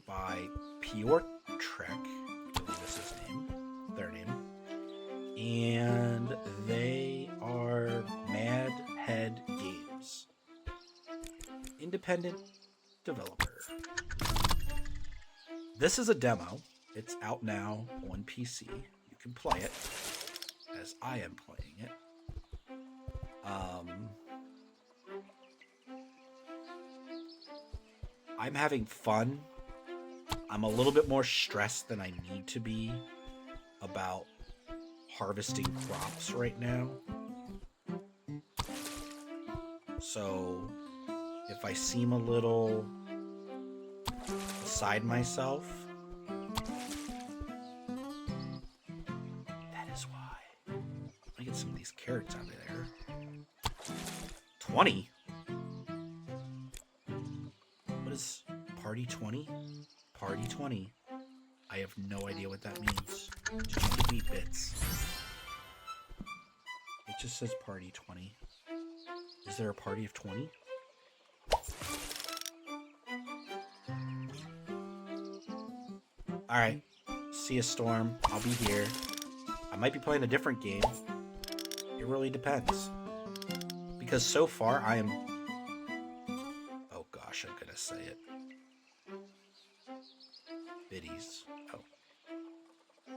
by Pure Trek, I believe is his name, their name. And they are Mad Head Games. Independent developer. This is a demo. It's out now on PC. You can play it as I am playing it. I'm having fun. I'm a little bit more stressed than I need to be about harvesting crops right now. So if I seem a little beside myself, that is why. Let me get some of these carrots out of there. 20? What is party 20? Party 20. I have no idea what that means. Did you give me bits? It just says party 20. Is there a party of 20? Alright. See ya, Storm. I'll be here. I might be playing a different game. It really depends. Because so far I am... Oh gosh, I'm gonna say it. Biddies. Oh.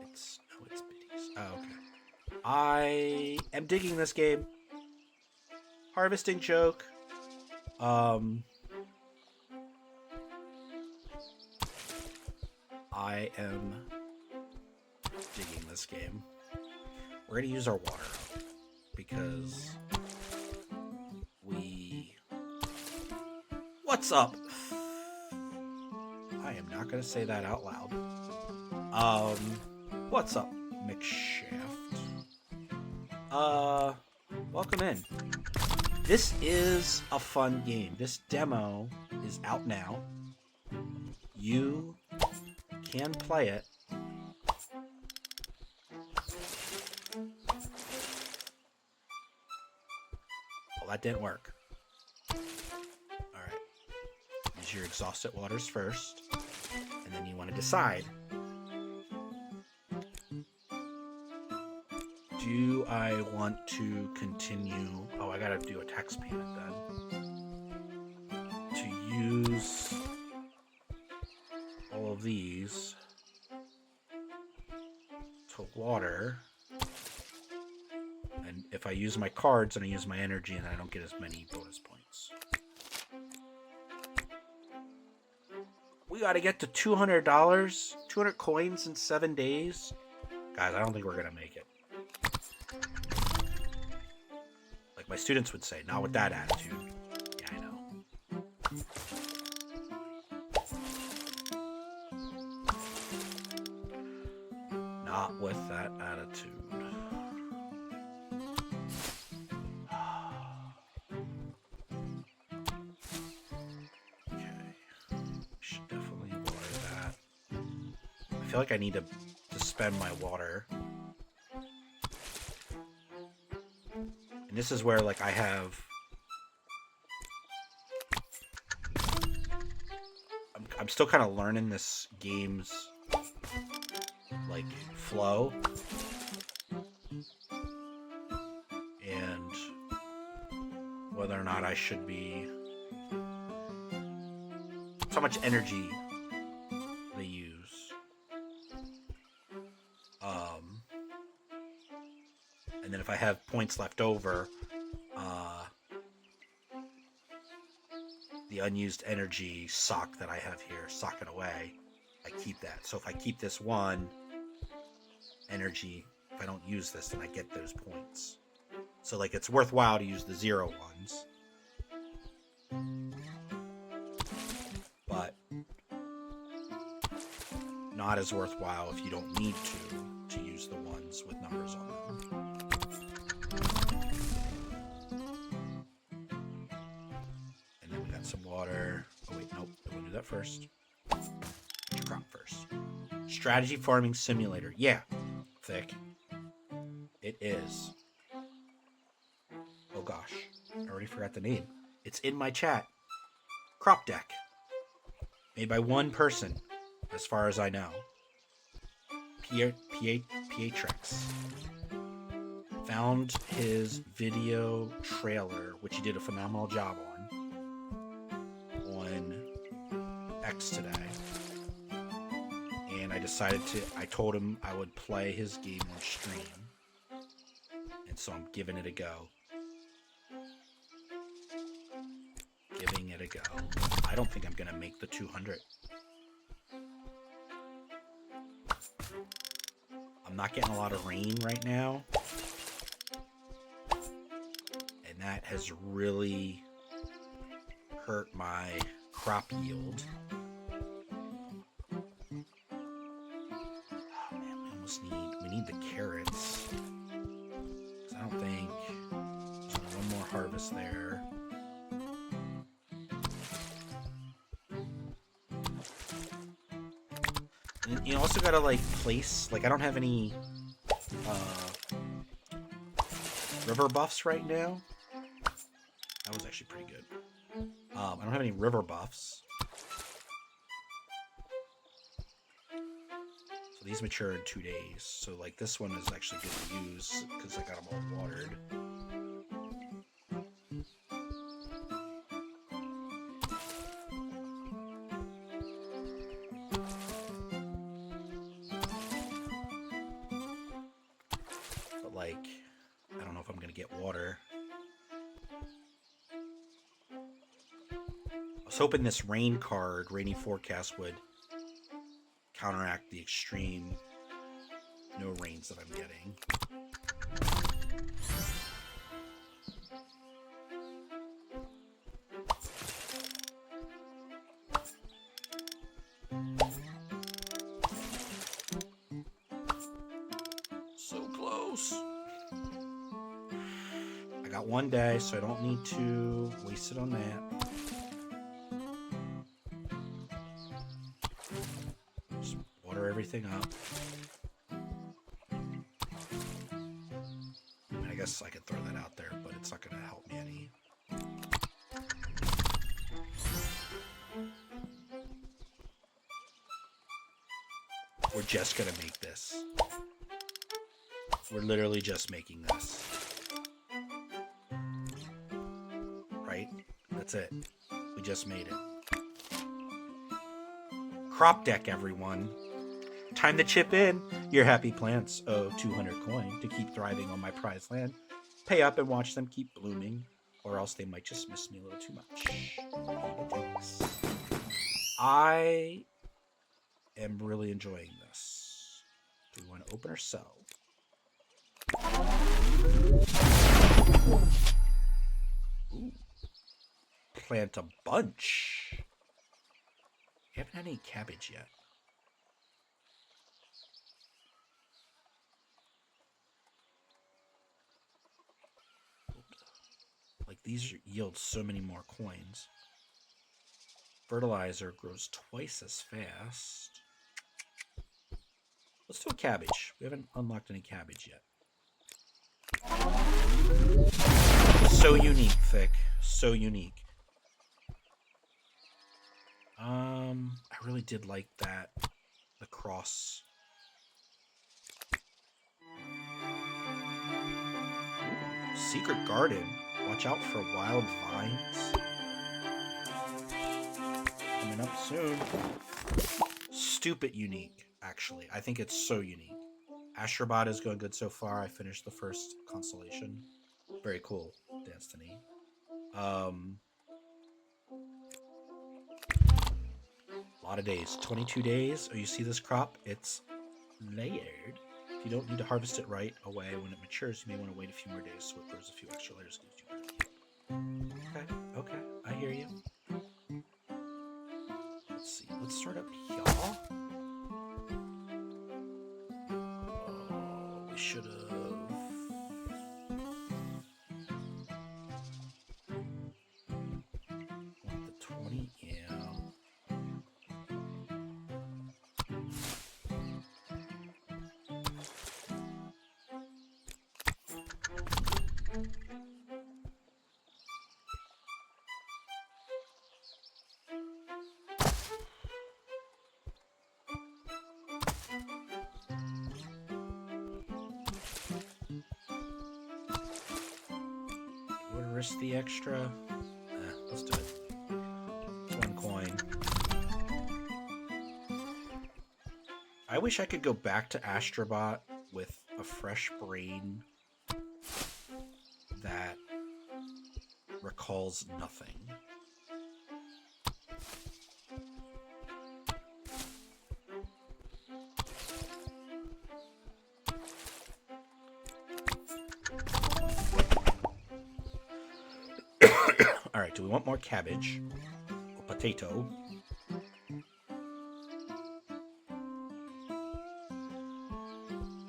It's biddies. Oh, okay. I am digging this game. Harvesting joke. I am digging this game. We're gonna use our water because we... What's up? I am not gonna say that out loud. What's up, McShaft? Welcome in. This is a fun game. This demo is out now. You can play it. Well, that didn't work. Alright. Use your exhausted waters first. And then you want to decide. Do I want to continue... Oh, I gotta do a text payment then. To use all of these to water. And if I use my cards, then I use my energy and I don't get as many bonus points. We gotta get to $200, 200 coins in 7 days. Guys, I don't think we're gonna make it. Like my students would say, not with that attitude. Yeah, I know. Not with that attitude. Okay. Should definitely water that. I feel like I need to spend my water. And this is where, like, I have... I'm still kind of learning this game's, like, flow. And whether or not I should be... How much energy they use. And then if I have points left over, the unused energy sock that I have here, sock it away, I keep that. So if I keep this one energy, if I don't use this, then I get those points. So, like, it's worthwhile to use the 0 ones. But not as worthwhile if you don't need to use the ones with numbers on them. And then we got some water. Oh wait, nope, we'll do that first. Crop first. Strategy farming simulator. Yeah, thick. It is. Oh gosh, I already forgot the name. It's in my chat. Cropdeck. Made by one person, as far as I know. Pietrix. Found his video trailer, which he did a phenomenal job on X today. And I told him I would play his game on stream. And so I'm giving it a go. Giving it a go. I don't think I'm going to make the 200. I'm not getting a lot of rain right now. And that has really hurt my crop yield. Oh man, we need the carrots. 'Cause I don't think there's one more harvest there. And you also gotta, like, place, like, I don't have any river buffs right now. That was actually pretty good. I don't have any river buffs. So these mature in 2 days. So, like, this one is actually good to use because I got them all watered. But, like, I don't know if I'm going to get water. I was hoping this rain card, rainy forecast, would counteract the extreme no rains that I'm getting. So close. I got 1 day, so I don't need to waste it on that. Just water everything up. I guess I could throw that out there, but it's not going to help me any. We're just going to make this. We're literally just making this. Right? That's it. We just made it. Cropdeck, everyone. Time to chip in. Your happy plants owe 200 coin to keep thriving on my prized land. Pay up and watch them keep blooming, or else they might just miss me a little too much. Thanks. I am really enjoying this. Do we want to open or sell? Ooh. Plant a bunch. We haven't had any cabbage yet. Like, these yield so many more coins. Fertilizer grows twice as fast. Let's do a cabbage. We haven't unlocked any cabbage yet. So unique, Thick. So unique. I really did like that. The cross. Ooh, secret garden. Watch out for wild vines. Coming up soon. Stupid unique, actually. I think it's so unique. Astrobot is going good so far. I finished the first constellation. Very cool, Destiny. A lot of days. 22 days. Oh, you see this crop? It's layered. If you don't need to harvest it right away when it matures, you may want to wait a few more days so it grows a few extra layers. Okay, okay, I hear you. Let's see. Let's start up here. Oh, we should have. Want the 20? Yeah. Risk the extra. Let's do it. It's one coin. I wish I could go back to Astrobot with a fresh brain that recalls nothing. Alright, do we want more cabbage? Or potato?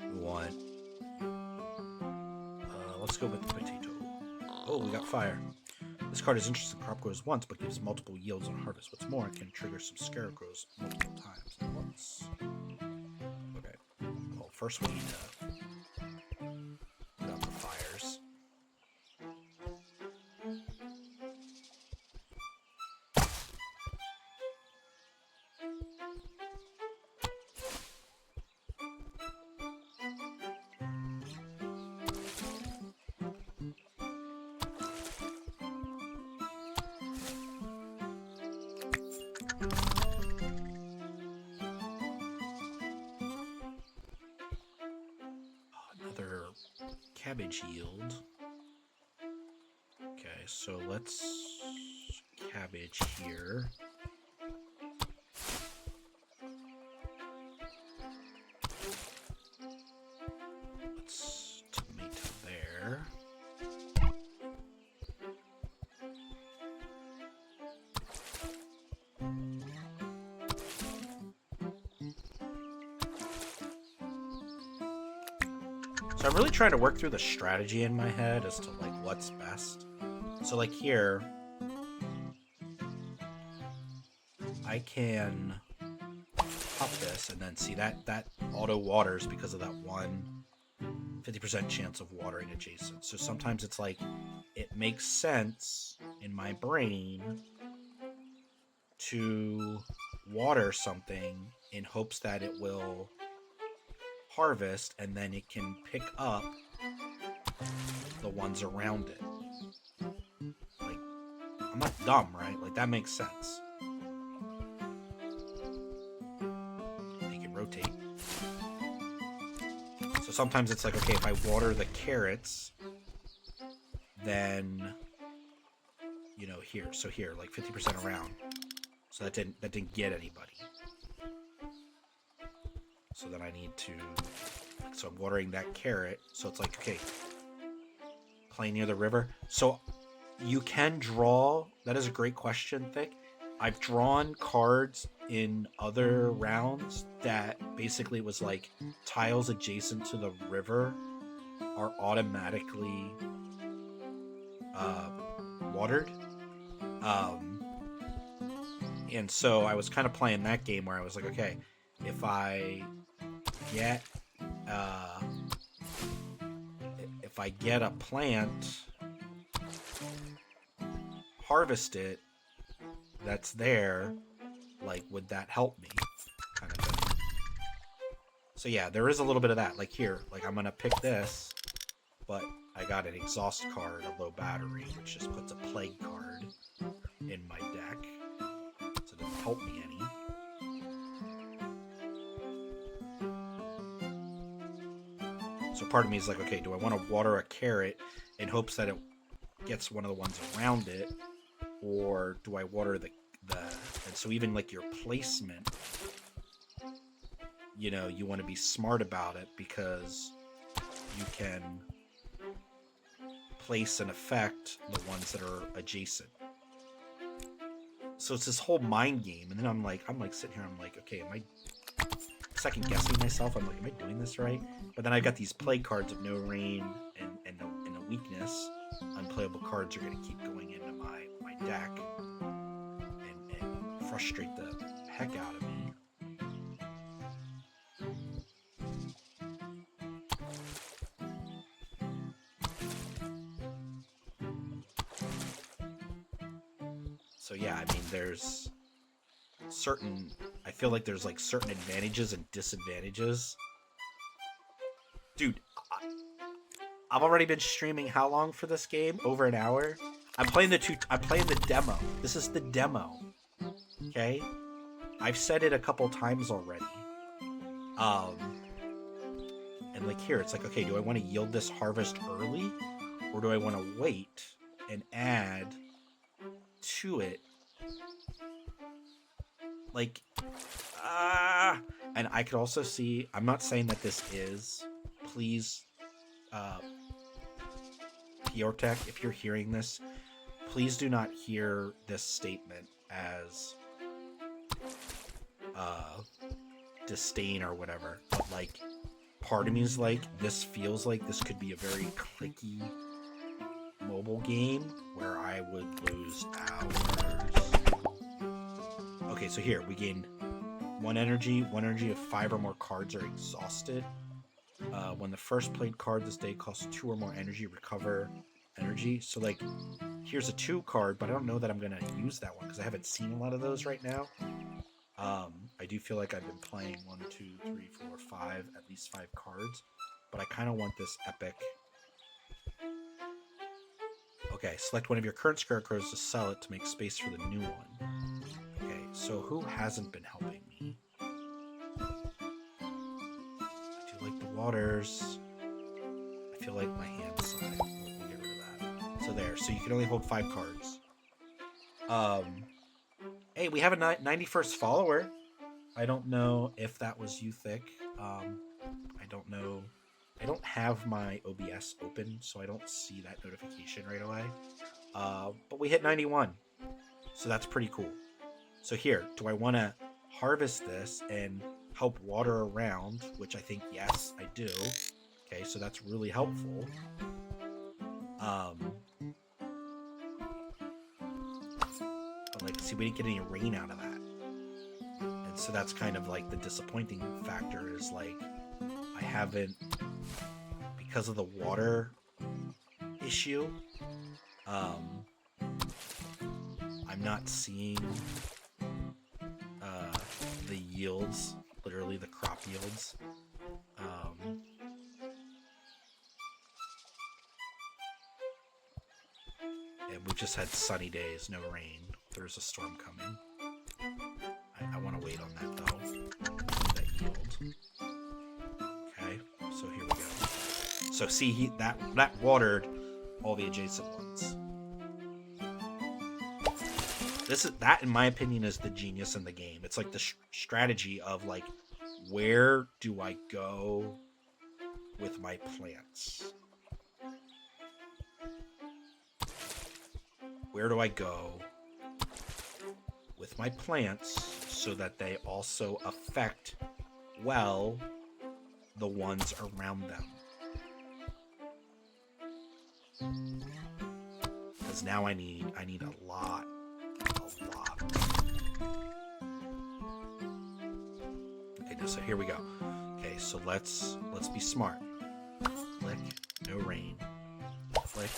We want... let's go with the potato. Oh, we got fire. This card is interesting. Crop grows once, but gives multiple yields on harvest. What's more, it can trigger some scarecrows multiple times at once. Okay. Well, first we need to put out the fires. Another cabbage yield. Okay, so let's cabbage here. Let's tomato there. So I'm really trying to work through the strategy in my head as to like what's best. So like here, I can pop this and then see that auto waters because of that 50% chance of watering adjacent. So sometimes it's like it makes sense in my brain to water something in hopes that it will harvest and then it can pick up the ones around it. Like, I'm not dumb, right? Like, that makes sense. Make it rotate. So sometimes it's like, okay, if I water the carrots, then, you know, here. So here, like 50% around. So that didn't get anybody. So then I need to... So I'm watering that carrot. So it's like, okay, play near the river. So you can draw... That is a great question, Thick. I've drawn cards in other rounds that basically was like tiles adjacent to the river are automatically watered. And so I was kind of playing that game where I was like, okay, if I get a plant harvest it that's there, like, would that help me? Kind of thing. So yeah, there is a little bit of that. Like here, like I'm gonna pick this, but I got an exhaust card, a low battery, which just puts a plague card in my deck. So it doesn't help me any. So part of me is like, okay, do I want to water a carrot in hopes that it gets one of the ones around it? Or do I water the and so even like your placement, you know, you want to be smart about it because you can place and affect the ones that are adjacent. So it's this whole mind game, and then I'm like sitting here, I'm like, okay, am I second guessing myself? I'm like, am I doing this right? But then I got these plague cards of no rain and a weakness. Unplayable cards are going to keep going into my deck and frustrate the heck out of me. So yeah, I mean, there's certain, I feel like there's like certain advantages and disadvantages. Dude, I've already been streaming how long for this game? Over an hour. I'm playing the demo. This is the demo. Okay? I've said it a couple times already. And like here, it's like, okay, do I want to yield this harvest early? Or do I want to wait and add to it? Like, and I could also see, I'm not saying that this is, please, Piotrek, if you're hearing this, please do not hear this statement as disdain or whatever. But like, part of me is like, this feels like this could be a very clicky mobile game where I would lose hours. Okay, so here we gain 1 energy. 1 energy if 5 or more cards are exhausted. When the first played card this day costs 2 or more energy, recover energy. So like, here's a 2 card, but I don't know that I'm gonna use that one because I haven't seen a lot of those right now. I do feel like I've been playing 1, 2, 3, 4, 5, at least 5 cards, but I kind of want this epic. Okay, select one of your current scarecrows to sell it to make space for the new one. Okay, so who hasn't been helping me? I do like the waters. I feel like my hand side. We'll get rid of that. So there. So you can only hold 5 cards. Hey, we have a 91st follower. I don't know if that was you, Thick. I don't know. I don't have my OBS open, so I don't see that notification right away. But we hit 91. So that's pretty cool. So here, do I want to harvest this and help water around, which I think, yes, I do. Okay, so that's really helpful. But like, see, we didn't get any rain out of that. And so that's kind of like the disappointing factor is like, I haven't, because of the water issue, I'm not seeing the yields, literally the crop yields. And we've just had sunny days, no rain. There's a storm coming. I want to wait on that though. That yield. Okay, so here we go. So see, that watered all the adjacent ones. That, in my opinion, is the genius in the game. It's like the strategy of like, where do I go with my plants? Where do I go with my plants so that they also affect well the ones around them? Because now I need a lot. Okay, so here we go. Okay, so let's be smart. Click, no rain. Click,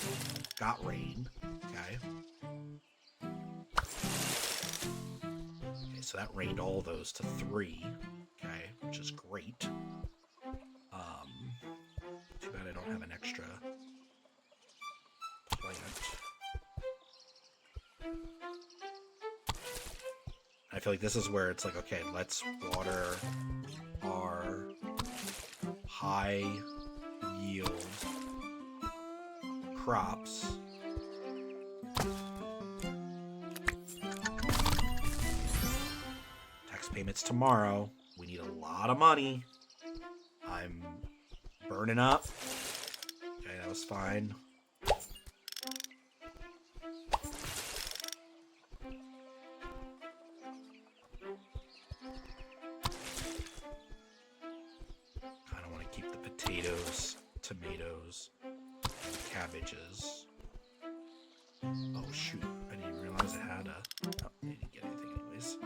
got rain. Okay. Okay, so that rained all those to 3. Okay, which is great. Too bad I don't have an extra plant. I feel like this is where it's like, okay, let's water our high yield crops. Tax payments tomorrow. We need a lot of money. I'm burning up. Okay, that was fine. Kind of want to keep the potatoes, tomatoes, and cabbages. Oh shoot, I didn't realize I had a... Oh, I didn't get anything anyways.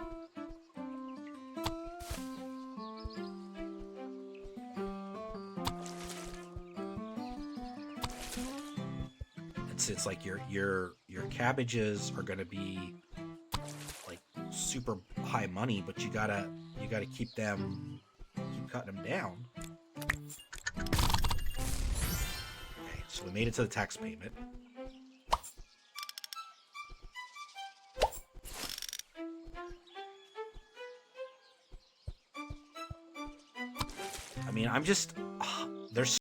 It's like your cabbages are gonna be like super high money, but you gotta keep cutting them down. Okay, so we made it to the tax payment. I mean, I'm just there's